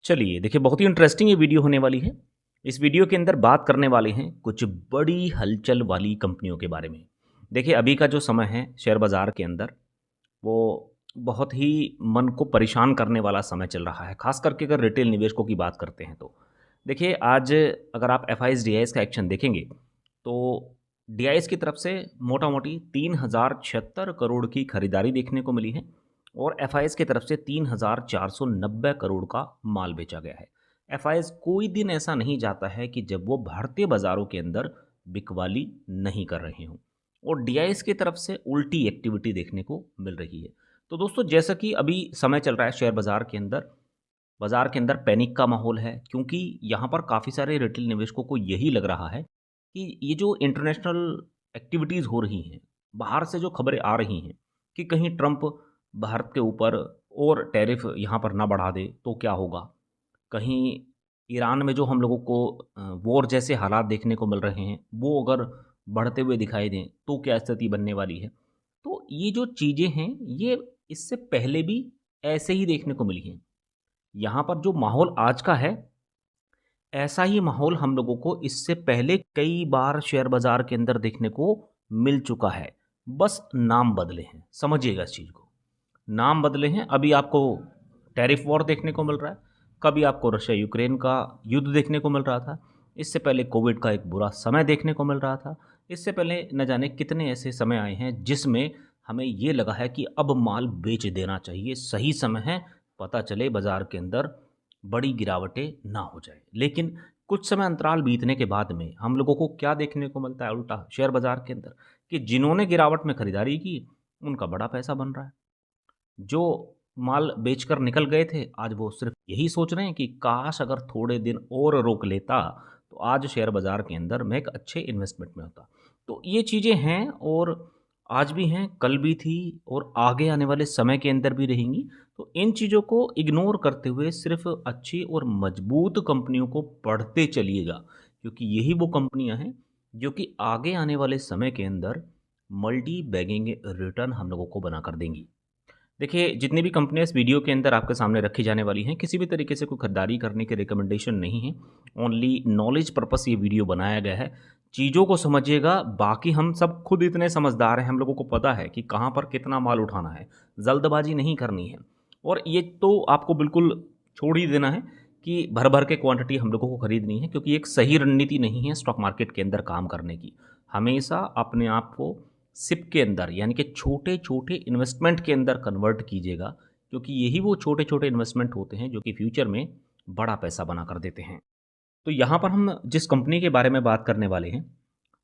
चलिए देखिए, बहुत ही इंटरेस्टिंग ये वीडियो होने वाली है। इस वीडियो के अंदर बात करने वाले हैं कुछ बड़ी हलचल वाली कंपनियों के बारे में। देखिए, अभी का जो समय है शेयर बाज़ार के अंदर, वो बहुत ही मन को परेशान करने वाला समय चल रहा है, ख़ास करके अगर रिटेल निवेशकों की बात करते हैं तो। देखिए, आज अगर आप एफआईज़ डीआईज़ का एक्शन देखेंगे, तो डीआईज़ की तरफ से मोटा-मोटी 3076 करोड़ की खरीदारी देखने को मिली है और एफआईज़ की तरफ से 3490 करोड़ का माल बेचा गया है। एफआईज़ कोई दिन ऐसा नहीं जाता है कि जब वो भारतीय बाज़ारों के अंदर बिकवाली नहीं कर रहे हों और डीआईज़ की तरफ से उल्टी एक्टिविटी देखने को मिल रही है। तो दोस्तों, जैसा कि अभी समय चल रहा है शेयर बाज़ार के अंदर पैनिक का माहौल है, क्योंकि यहाँ पर काफ़ी सारे रिटेल निवेशकों को यही लग रहा है कि ये जो इंटरनेशनल एक्टिविटीज़ हो रही हैं, बाहर से जो खबरें आ रही हैं कि कहीं ट्रंप भारत के ऊपर और टैरिफ यहाँ पर ना बढ़ा दे तो क्या होगा? कहीं ईरान में जो हम लोगों को वॉर जैसे हालात देखने को मिल रहे हैं, वो अगर बढ़ते हुए दिखाई दें, तो क्या स्थिति बनने वाली है? तो ये जो चीज़ें हैं, ये इससे पहले भी ऐसे ही देखने को मिली हैं। यहाँ पर जो माहौल आज का है, ऐसा ही माहौल हम लोगों को इससे पहले कई बार शेयर बाज़ार के अंदर देखने को मिल चुका है। बस नाम बदले हैं, समझिएगा इस चीज़ को। नाम बदले हैं, अभी आपको टैरिफ वॉर देखने को मिल रहा है, कभी आपको रशिया यूक्रेन का युद्ध देखने को मिल रहा था, इससे पहले कोविड का एक बुरा समय देखने को मिल रहा था, इससे पहले न जाने कितने ऐसे समय आए हैं जिसमें हमें ये लगा है कि अब माल बेच देना चाहिए, सही समय है, पता चले बाज़ार के अंदर बड़ी गिरावटें ना हो जाए। लेकिन कुछ समय अंतराल बीतने के बाद में हम लोगों को क्या देखने को मिलता है उल्टा शेयर बाज़ार के अंदर, कि जिन्होंने गिरावट में खरीदारी की, उनका बड़ा पैसा बन रहा है। जो माल बेचकर निकल गए थे, आज वो सिर्फ़ यही सोच रहे हैं कि काश अगर थोड़े दिन और रोक लेता, तो आज शेयर बाज़ार के अंदर मैं एक अच्छे इन्वेस्टमेंट में होता। तो ये चीज़ें हैं और आज भी हैं, कल भी थी और आगे आने वाले समय के अंदर भी रहेंगी। तो इन चीज़ों को इग्नोर करते हुए सिर्फ़ अच्छी और मजबूत कंपनियों को पढ़ते चलिएगा, क्योंकि यही वो कंपनियाँ हैं, जो कि आगे आने वाले समय के अंदर मल्टी बैगिंग रिटर्न हम लोगों को बनाकर देंगी। देखिए, जितनी भी कंपनियाँ इस वीडियो के अंदर आपके सामने रखी जाने वाली हैं, किसी भी तरीके से कोई खरीदारी करने की रिकमेंडेशन नहीं है। ओनली नॉलेज पर्पस से ये वीडियो बनाया गया है। चीज़ों को समझिएगा, बाकी हम सब खुद इतने समझदार हैं, हम लोगों को पता है कि कहाँ पर कितना माल उठाना है। जल्दबाजी नहीं करनी है और ये तो आपको बिल्कुल छोड़ ही देना है कि भर-भर के क्वांटिटी हम लोगों को खरीदनी है, क्योंकि एक सही रणनीति नहीं है स्टॉक मार्केट के अंदर काम करने की। हमेशा अपने आप को सिप के अंदर, यानी कि छोटे-छोटे इन्वेस्टमेंट के अंदर कन्वर्ट कीजिएगा, क्योंकि यही वो छोटे-छोटे इन्वेस्टमेंट होते हैं जो कि फ्यूचर में बड़ा पैसा बना कर देते हैं। तो यहाँ पर हम जिस कंपनी के बारे में बात करने वाले हैं,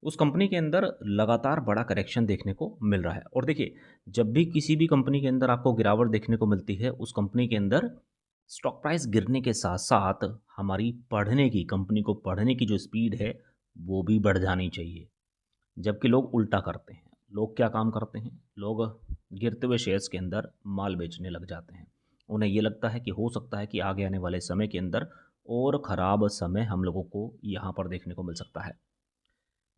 उस कंपनी के अंदर लगातार बड़ा करेक्शन देखने को मिल रहा है और देखिए, जब भी किसी भी कंपनी के अंदर आपको गिरावट देखने को मिलती है, उस कंपनी के अंदर स्टॉक प्राइस गिरने के साथ-साथ हमारी पढ़ने की, कंपनी को पढ़ने की जो स्पीड है, वो भी बढ़ जानी चाहिए। जबकि लोग उल्टा करते हैं। लोग क्या काम करते हैं? लोग गिरते हुए शेयर्स के अंदर माल बेचने लग जाते हैं। उन्हें ये लगता है कि हो सकता है कि आगे आने वाले समय के अंदर और ख़राब समय हम लोगों को यहाँ पर देखने को मिल सकता है।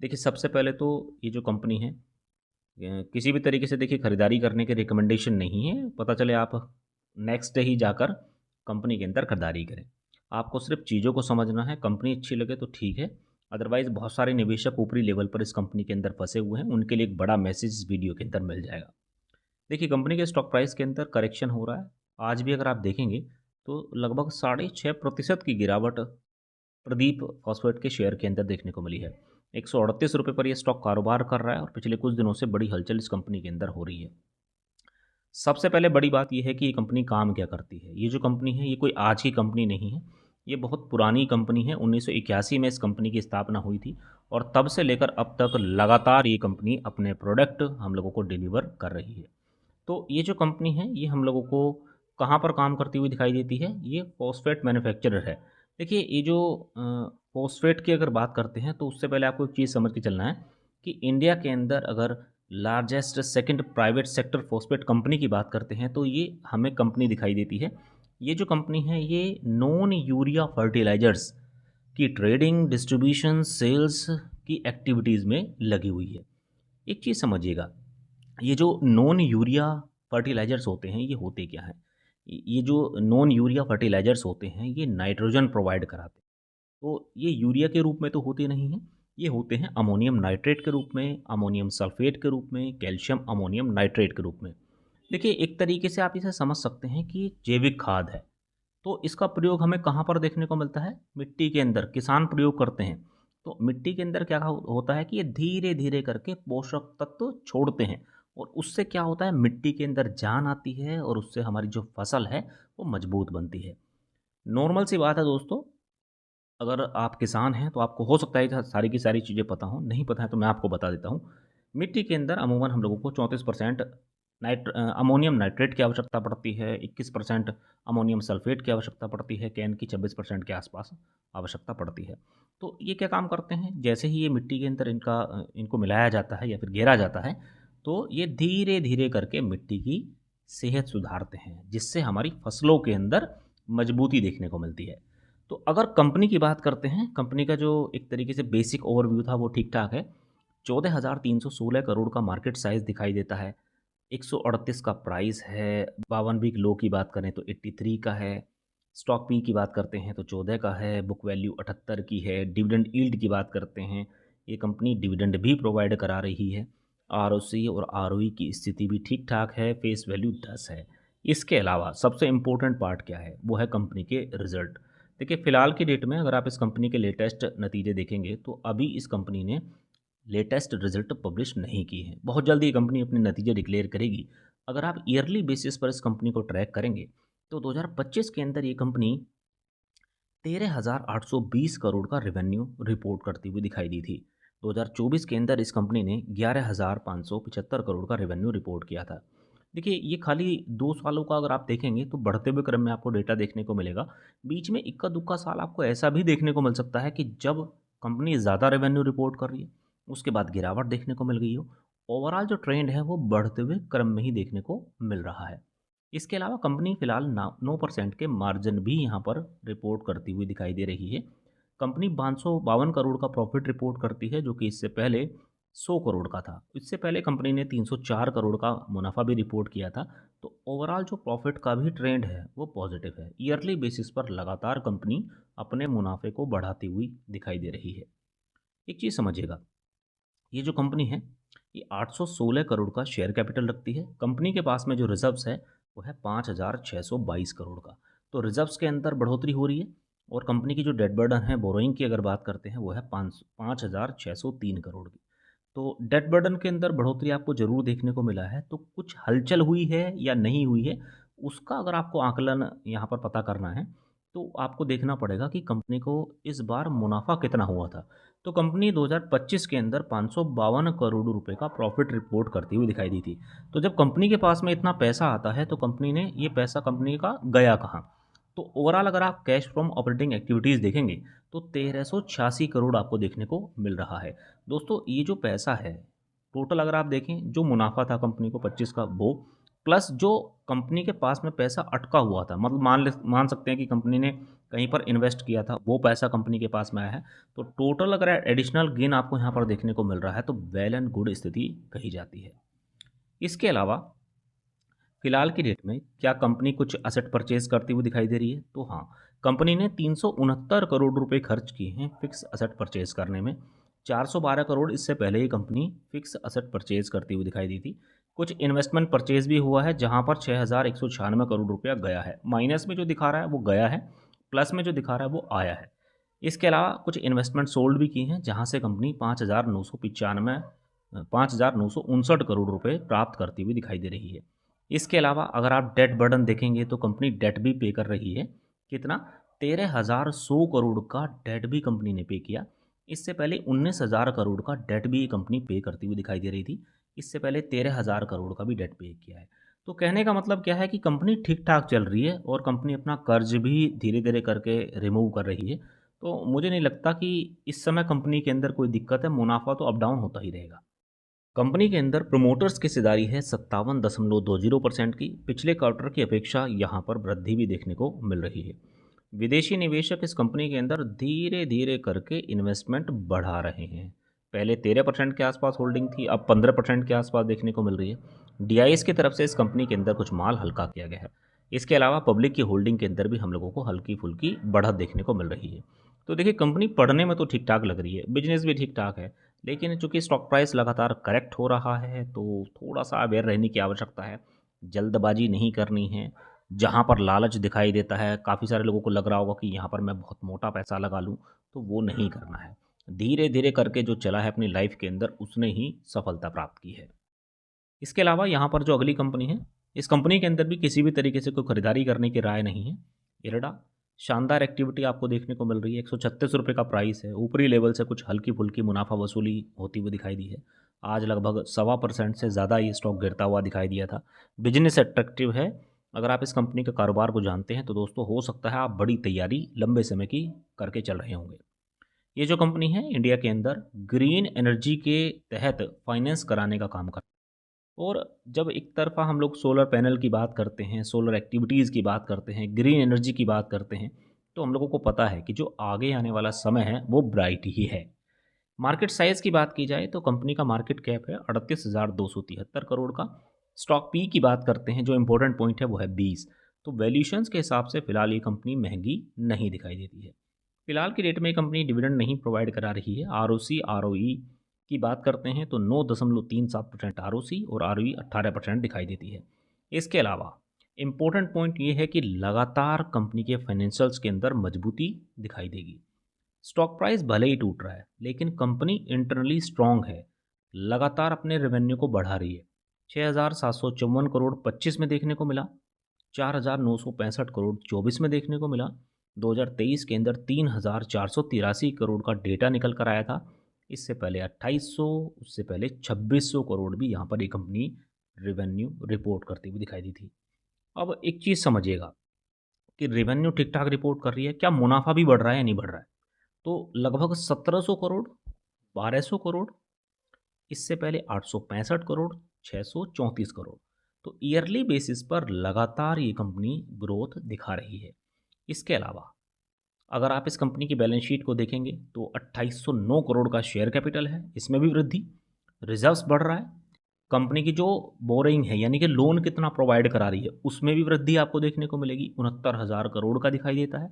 देखिए, सबसे पहले तो ये जो कंपनी है, किसी भी तरीके से देखिए खरीदारी करने के रिकमेंडेशन नहीं है। पता चले आप नेक्स्ट डे ही जाकर कंपनी के अंदर खरीदारी करें। आपको सिर्फ़ चीज़ों को समझना है, कंपनी अच्छी लगे तो ठीक है, अदरवाइज़ बहुत सारे निवेशक ऊपरी लेवल पर इस कंपनी के अंदर फँसे हुए हैं, उनके लिए एक बड़ा मैसेज इस वीडियो के अंदर मिल जाएगा। देखिए, कंपनी के स्टॉक प्राइस के अंदर करेक्शन हो रहा है। आज भी अगर आप देखेंगे, तो लगभग 6.5% की गिरावट प्रदीप फॉस्फेट के शेयर के अंदर देखने को मिली है। ₹138 पर ये स्टॉक कारोबार कर रहा है और पिछले कुछ दिनों से बड़ी हलचल इस कंपनी के अंदर हो रही है। सबसे पहले बड़ी बात ये है कि ये कंपनी काम क्या करती है। ये जो कंपनी है, ये कोई आज की कंपनी नहीं है। ये बहुत पुरानी कंपनी है, 1981 में इस कंपनी की स्थापना हुई थी और तब से लेकर अब तक लगातार ये कंपनी अपने प्रोडक्ट हम लोगों को डिलीवर कर रही है। तो ये जो कंपनी है, ये हम लोगों को कहाँ पर काम करती हुई दिखाई देती है? ये फॉस्फेट मैन्युफैक्चरर है। देखिए, ये जो फॉस्फेट की अगर बात करते हैं, तो उससे पहले आपको एक चीज़ समझ के चलना है कि इंडिया के अंदर अगर largest second private sector phosphate company की बात करते हैं, तो ये हमें कंपनी दिखाई देती है। ये जो कंपनी है, ये नॉन यूरिया फर्टिलाइज़र्स की ट्रेडिंग, डिस्ट्रीब्यूशन, सेल्स की एक्टिविटीज़ में लगी हुई है। एक चीज़ समझिएगा, ये जो नॉन यूरिया फर्टिलाइज़र्स होते हैं, ये होते क्या हैं? ये जो नॉन यूरिया फर्टिलाइज़र्स होते हैं, ये नाइट्रोजन प्रोवाइड कराते हैं। तो ये यूरिया के रूप में तो होते नहीं हैं, ये होते हैं अमोनियम नाइट्रेट के रूप में, अमोनियम सल्फेट के रूप में, कैल्शियम अमोनियम नाइट्रेट के रूप में। देखिए, एक तरीके से आप इसे समझ सकते हैं कि जैविक खाद है। तो इसका प्रयोग हमें कहाँ पर देखने को मिलता है? मिट्टी के अंदर किसान प्रयोग करते हैं। तो मिट्टी के अंदर क्या होता है कि ये धीरे-धीरे करके पोषक तत्व छोड़ते हैं और उससे क्या होता है, मिट्टी के अंदर जान आती है और उससे हमारी जो फसल है, वो मजबूत बनती है। नॉर्मल सी बात है दोस्तों, अगर आप किसान हैं तो आपको हो सकता है ये सारी की सारी चीज़ें पता हों, नहीं पता है तो मैं आपको बता देता हूँ। मिट्टी के अंदर अमूमन हम लोगों को 34% अमोनियम नाइट्रेट की आवश्यकता पड़ती है, 21% अमोनियम सल्फेट की आवश्यकता पड़ती है, कैन की 26% के आसपास आवश्यकता पड़ती है। तो ये क्या काम करते हैं, जैसे ही ये मिट्टी के अंदर इनको मिलाया जाता है या फिर घेरा जाता है, तो ये धीरे-धीरे करके मिट्टी की सेहत सुधारते हैं, जिससे हमारी फसलों के अंदर मजबूती देखने को मिलती है। तो अगर कंपनी की बात करते हैं, कंपनी का जो एक तरीके से बेसिक ओवरव्यू था वो ठीक-ठाक है। 14,316 करोड़ का मार्केट साइज़ दिखाई देता है। 138 का प्राइस है, 52 वीक लो की बात करें तो 83 का है, स्टॉक पी की बात करते हैं तो 14 का है, बुक वैल्यू 78 की है, डिविडेंड यील्ड की बात करते हैं, ये कंपनी डिविडेंड भी प्रोवाइड करा रही है, आरओसी और आरओई की स्थिति भी ठीक-ठाक है, फेस वैल्यू 10 है। इसके अलावा सबसे इम्पोर्टेंट पार्ट क्या है, वो है कंपनी के रिज़ल्ट। देखिए, फ़िलहाल की डेट में अगर आप इस कंपनी के लेटेस्ट नतीजे देखेंगे, तो अभी इस कंपनी ने लेटेस्ट रिजल्ट पब्लिश नहीं किए हैं। बहुत जल्दी ये कंपनी अपने नतीजे डिक्लेयर करेगी। अगर आप ईयरली बेसिस पर इस कंपनी को ट्रैक करेंगे, तो 2025 के अंदर ये कंपनी 13,820 करोड़ का रेवेन्यू रिपोर्ट करती हुई दिखाई दी थी। 2024 के अंदर इस कंपनी ने 11,575 करोड़ का रेवेन्यू रिपोर्ट किया था। देखिए, ये खाली 2 सालों का अगर आप देखेंगे तो बढ़ते हुए क्रम में आपको डेटा देखने को मिलेगा। बीच में इक्का-दुक्का साल आपको ऐसा भी देखने को मिल सकता है कि जब कंपनी ज़्यादा रेवेन्यू रिपोर्ट कर रही है, उसके बाद गिरावट देखने को मिल गई हो। ओवरऑल जो ट्रेंड है वो बढ़ते हुए क्रम में ही देखने को मिल रहा है। इसके अलावा कंपनी फिलहाल 9% के मार्जिन भी यहाँ पर रिपोर्ट करती हुई दिखाई दे रही है। कंपनी 552 करोड़ का प्रॉफिट रिपोर्ट करती है, जो कि इससे पहले 100 करोड़ का था। इससे पहले कंपनी ने 304 करोड़ का मुनाफा भी रिपोर्ट किया था। तो ओवरऑल जो प्रॉफिट का भी ट्रेंड है वो पॉजिटिव है। ईयरली बेसिस पर लगातार कंपनी अपने मुनाफे को बढ़ाती हुई दिखाई दे रही है। एक चीज़ समझिएगा, ये जो कंपनी है, ये 816 करोड़ का शेयर कैपिटल रखती है। कंपनी के पास में जो रिज़र्व्स है, वो है 5,622 करोड़ का। तो रिज़र्व्स के अंदर बढ़ोतरी हो रही है और कंपनी की जो डेट बर्डन है, बोरोइंग की अगर बात करते हैं, वो है 5,603 करोड़ की। तो डेट बर्डन के अंदर बढ़ोतरी आपको ज़रूर देखने को मिला है, तो कुछ हलचल हुई है या नहीं हुई है, उसका अगर आपको आकलन यहाँ पर पता करना है, तो आपको देखना पड़ेगा कि कंपनी को इस बार मुनाफ़ा कितना हुआ था। तो कंपनी 2025 के अंदर 552 करोड़ रुपए का प्रॉफिट रिपोर्ट करती हुई दिखाई दी थी। तो जब कंपनी के पास में इतना पैसा आता है, तो कंपनी ने ये पैसा कंपनी का गया कहाँ? तो ओवरऑल अगर आप कैश फ्रॉम ऑपरेटिंग एक्टिविटीज़ देखेंगे, तो 1386 करोड़ आपको देखने को मिल रहा है। दोस्तों, ये जो पैसा है, टोटल अगर आप देखें, जो मुनाफ़ा था कंपनी को 25 का, वो प्लस जो कंपनी के पास में पैसा अटका हुआ था, मतलब मान सकते हैं कि कंपनी ने कहीं पर इन्वेस्ट किया था, वो पैसा कंपनी के पास में आया है। तो टोटल अगर एडिशनल गेन आपको यहाँ पर देखने को मिल रहा है, तो वेल एंड गुड स्थिति कही जाती है। इसके अलावा फिलहाल की डेट में क्या कंपनी कुछ असेट परचेज करती हुई दिखाई दे रही है? तो हाँ, कंपनी ने 369 करोड़ रुपए खर्च किए हैं फिक्स असेट परचेज करने में। 412 करोड़ इससे पहले ही कंपनी फिक्स असेट परचेज करती हुई दिखाई दी थी। कुछ इन्वेस्टमेंट परचेज भी हुआ है, जहां पर 6,196 करोड़ रुपया गया है। माइनस में जो दिखा रहा है वो गया है, प्लस में जो दिखा रहा है वो आया है। इसके अलावा कुछ इन्वेस्टमेंट सोल्ड भी की हैं, जहाँ से कंपनी 5,959 करोड़ रुपए प्राप्त करती हुई दिखाई दे रही है। इसके अलावा अगर आप डेट बर्डन देखेंगे, तो कंपनी डेट भी पे कर रही है। कितना? 13,100 करोड़ का डेट भी कंपनी ने पे किया। इससे पहले 19,000 करोड़ का डेट भी कंपनी पे करती हुई दिखाई दे रही थी। इससे पहले 13,000 करोड़ का भी डेट पे किया है। तो कहने का मतलब क्या है कि कंपनी ठीक ठाक चल रही है और कंपनी अपना कर्ज भी धीरे धीरे करके रिमूव कर रही है। तो मुझे नहीं लगता कि इस समय कंपनी के अंदर कोई दिक्कत है। मुनाफा तो अप डाउन होता ही रहेगा। कंपनी के अंदर प्रमोटर्स की हिस्सेदारी है 57.20% की। पिछले क्वार्टर की अपेक्षा यहाँ पर वृद्धि भी देखने को मिल रही है। विदेशी निवेशक इस कंपनी के अंदर धीरे धीरे करके इन्वेस्टमेंट बढ़ा रहे हैं। पहले 13% के आसपास होल्डिंग थी, अब 15% के आसपास देखने को मिल रही है। डीआईएस की तरफ से इस कंपनी के अंदर कुछ माल हल्का किया गया है। इसके अलावा पब्लिक की होल्डिंग के अंदर भी हम लोगों को हल्की फुल्की बढ़त देखने को मिल रही है। तो देखिए कंपनी पढ़ने में तो ठीक ठाक लग रही है, बिजनेस भी ठीक ठाक है, लेकिन चूंकि स्टॉक प्राइस लगातार करेक्ट हो रहा है तो थोड़ा सा अवेयर रहने की आवश्यकता है। जल्दबाजी नहीं करनी है। जहाँ पर लालच दिखाई देता है, काफ़ी सारे लोगों को लग रहा होगा कि यहाँ पर मैं बहुत मोटा पैसा लगा लूँ, तो वो नहीं करना है। धीरे धीरे करके जो चला है अपनी लाइफ के अंदर उसने ही सफलता प्राप्त की है। इसके अलावा यहाँ पर जो अगली कंपनी है, इस कंपनी के अंदर भी किसी भी तरीके से कोई खरीदारी करने की राय नहीं है। इरडा, शानदार एक्टिविटी आपको देखने को मिल रही है। 136 रुपये का प्राइस है। ऊपरी लेवल से कुछ हल्की फुल्की मुनाफा वसूली होती हुई दिखाई दी है। आज लगभग 1.25% से ज़्यादा ये स्टॉक गिरता हुआ दिखाई दिया था। बिजनेस अट्रैक्टिव है। अगर आप इस कंपनी के कारोबार को जानते हैं तो दोस्तों हो सकता है आप बड़ी तैयारी लंबे समय की करके चल रहे होंगे। ये जो कंपनी है इंडिया के अंदर ग्रीन एनर्जी के तहत फाइनेंस कराने का काम करती है। और जब एक तरफा हम लोग सोलर पैनल की बात करते हैं, सोलर एक्टिविटीज़ की बात करते हैं, ग्रीन एनर्जी की बात करते हैं, तो हम लोगों को पता है कि जो आगे आने वाला समय है वो ब्राइट ही है। मार्केट साइज़ की बात की जाए तो कंपनी का मार्केट कैप है 38,273 करोड़ का। स्टॉक पी की बात करते हैं, जो इंपॉर्टेंट पॉइंट है वो है 20। तो वैल्यूशंस के हिसाब से फिलहाल ये कंपनी महंगी नहीं दिखाई देती है। फिलहाल की डेट में ये कंपनी डिविडेंड नहीं प्रोवाइड करा रही है। आरओसी आरओई की बात करते हैं तो 9.37% आरओसी और आरओई 18% दिखाई देती है। इसके अलावा इम्पोर्टेंट पॉइंट ये है कि लगातार कंपनी के फाइनेंशियल्स के अंदर मजबूती दिखाई देगी। स्टॉक प्राइस भले ही टूट रहा है लेकिन कंपनी इंटरनली स्ट्रांग है, लगातार अपने रेवेन्यू को बढ़ा रही है। 6,754 करोड़ 25 में देखने को मिला, 4,965 करोड़ 24 में देखने को मिला। 2023 के अंदर 3,483 करोड़ का डेटा निकल कर आया था। इससे पहले 2,800, उससे पहले 2,600 करोड़ भी यहाँ पर एक कंपनी रेवेन्यू रिपोर्ट करती हुई दिखाई दी थी। अब एक चीज़ समझिएगा कि रेवेन्यू ठीक ठाक रिपोर्ट कर रही है, क्या मुनाफा भी बढ़ रहा है या नहीं बढ़ रहा है? तो लगभग 1,700 करोड़, 1,200 करोड़, इससे पहले 865 करोड़, 634 करोड़। तो ईयरली बेसिस पर लगातार ये कंपनी ग्रोथ दिखा रही है। इसके अलावा अगर आप इस कंपनी की बैलेंस शीट को देखेंगे तो 2,809 करोड़ का शेयर कैपिटल है, इसमें भी वृद्धि। रिजर्व्स बढ़ रहा है। कंपनी की जो बोरिंग है यानी कि लोन कितना प्रोवाइड करा रही है उसमें भी वृद्धि आपको देखने को मिलेगी, 69,000 करोड़ का दिखाई देता है।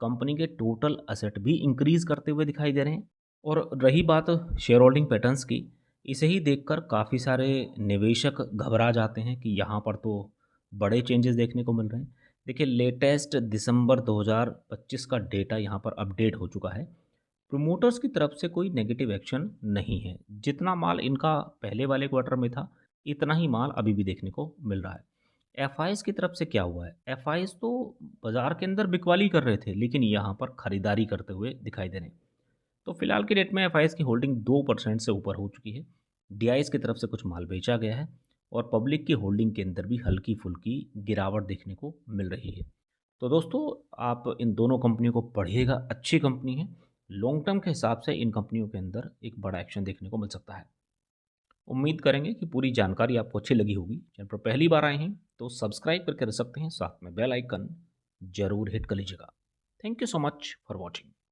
कंपनी के टोटल असेट भी इंक्रीज करते हुए दिखाई दे रहे हैं। और रही बात शेयर होल्डिंग पैटर्न्स की, इसे ही देखकर काफ़ी सारे निवेशक घबरा जाते हैं कि यहाँ पर तो बड़े चेंजेस देखने को मिल रहे हैं। देखिए लेटेस्ट दिसंबर 2025 का डेटा यहाँ पर अपडेट हो चुका है। प्रोमोटर्स की तरफ से कोई नेगेटिव एक्शन नहीं है। जितना माल इनका पहले वाले क्वार्टर में था इतना ही माल अभी भी देखने को मिल रहा है। एफआईएस की तरफ से क्या हुआ है? एफआईएस तो बाजार के अंदर बिकवाली कर रहे थे लेकिन यहाँ पर खरीदारी करते हुए दिखाई दे रहे हैं। तो फिलहाल की डेट में एफआईएस की होल्डिंग 2% से ऊपर हो चुकी है। डीआईएस की तरफ से कुछ माल बेचा गया है और पब्लिक की होल्डिंग के अंदर भी हल्की फुल्की गिरावट देखने को मिल रही है। तो दोस्तों आप इन दोनों कंपनियों को पढ़िएगा, अच्छी कंपनी है। लॉन्ग टर्म के हिसाब से इन कंपनियों के अंदर एक बड़ा एक्शन देखने को मिल सकता है। उम्मीद करेंगे कि पूरी जानकारी आपको अच्छी लगी होगी। चैनल पर पहली बार आए हैं तो सब्सक्राइब करके रख सकते हैं, साथ में बेल आइकन जरूर हिट कर लीजिएगा। Thank you so much for watching.